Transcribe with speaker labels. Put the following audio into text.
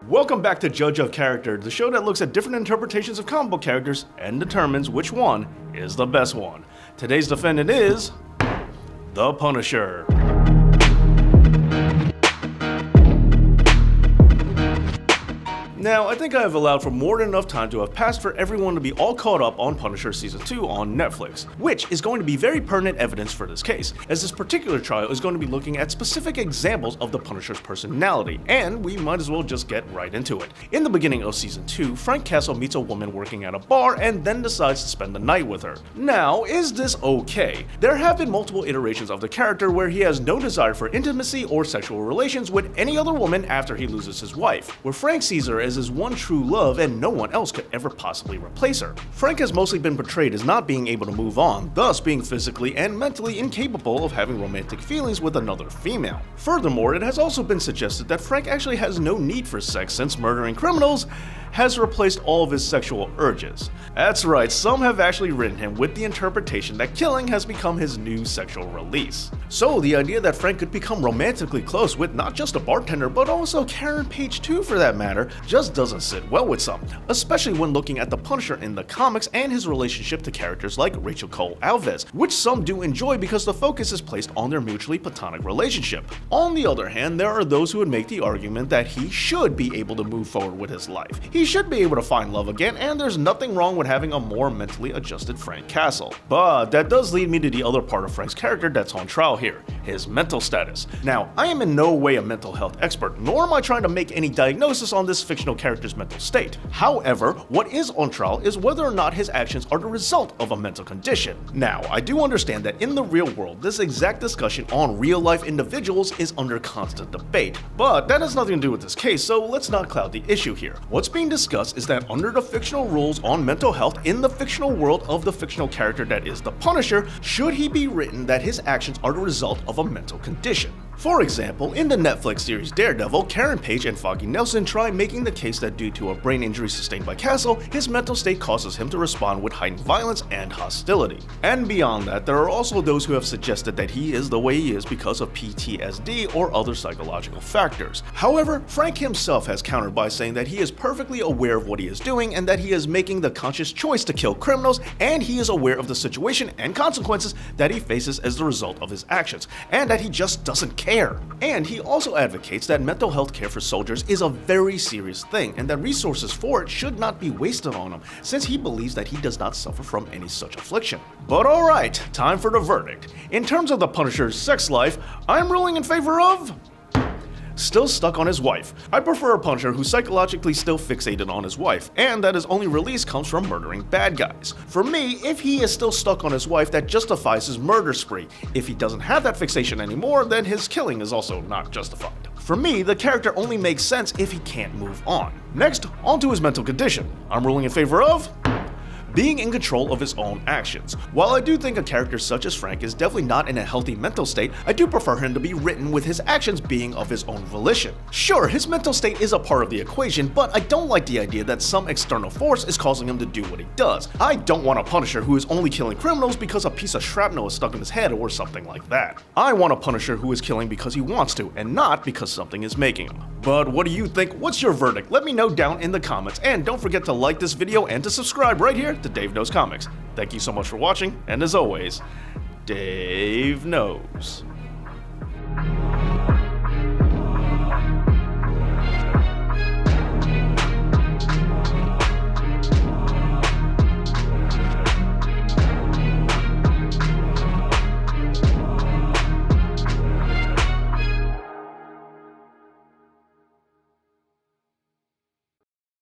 Speaker 1: Welcome back to Judge of Character, the show that looks at different interpretations of comic book characters and determines which one is the best one. Today's defendant is the Punisher. Now, I think I have allowed for more than enough time to have passed for everyone to be all caught up on Punisher Season 2 on Netflix, which is going to be very pertinent evidence for this case, as this particular trial is going to be looking at specific examples of the Punisher's personality, and we might as well just get right into it. In the beginning of Season 2, Frank Castle meets a woman working at a bar and then decides to spend the night with her. Now, is this okay? There have been multiple iterations of the character where he has no desire for intimacy or sexual relations with any other woman after he loses his wife, where Frank sees her as his one true love and no one else could ever possibly replace her. Frank has mostly been portrayed as not being able to move on, thus being physically and mentally incapable of having romantic feelings with another female. Furthermore, it has also been suggested that Frank actually has no need for sex since murdering criminals has replaced all of his sexual urges. That's right, some have actually written him with the interpretation that killing has become his new sexual release. So the idea that Frank could become romantically close with not just a bartender but also Karen Page too for that matter just doesn't sit well with some, especially when looking at the Punisher in the comics and his relationship to characters like Rachel Cole Alves, which some do enjoy because the focus is placed on their mutually platonic relationship. On the other hand, there are those who would make the argument that he should be able to move forward with his life. He should be able to find love again, and there's nothing wrong with having a more mentally adjusted Frank Castle. But that does lead me to the other part of Frank's character that's on trial here, his mental status. Now, I am in no way a mental health expert, nor am I trying to make any diagnosis on this fictional character's mental state. However, what is on trial is whether or not his actions are the result of a mental condition. Now, I do understand that in the real world, this exact discussion on real-life individuals is under constant debate, but that has nothing to do with this case, so let's not cloud the issue here. What's being discussed is that under the fictional rules on mental health in the fictional world of the fictional character that is the Punisher, should he be written that his actions are the result of a mental condition? For example, in the Netflix series Daredevil, Karen Page and Foggy Nelson try making the case that due to a brain injury sustained by Castle, his mental state causes him to respond with heightened violence and hostility. And beyond that, there are also those who have suggested that he is the way he is because of PTSD or other psychological factors. However, Frank himself has countered by saying that he is perfectly aware of what he is doing and that he is making the conscious choice to kill criminals, and he is aware of the situation and consequences that he faces as the result of his actions, and that he just doesn't care. And he also advocates that mental health care for soldiers is a very serious thing and that resources for it should not be wasted on him, since he believes that he does not suffer from any such affliction. But alright, time for the verdict. In terms of the Punisher's sex life, I'm ruling in favor of still stuck on his wife. I prefer a Punisher who's psychologically still fixated on his wife, and that his only release comes from murdering bad guys. For me, if he is still stuck on his wife, that justifies his murder spree. If he doesn't have that fixation anymore, then his killing is also not justified. For me, the character only makes sense if he can't move on. Next, on to his mental condition. I'm ruling in favor of being in control of his own actions. While I do think a character such as Frank is definitely not in a healthy mental state, I do prefer him to be written with his actions being of his own volition. Sure, his mental state is a part of the equation, but I don't like the idea that some external force is causing him to do what he does. I don't want a Punisher who is only killing criminals because a piece of shrapnel is stuck in his head or something like that. I want a Punisher who is killing because he wants to, and not because something is making him. But what do you think? What's your verdict? Let me know down in the comments, and don't forget to like this video and to subscribe right here to Dave Knows Comics. Thank you so much for watching, and as always, Dave knows.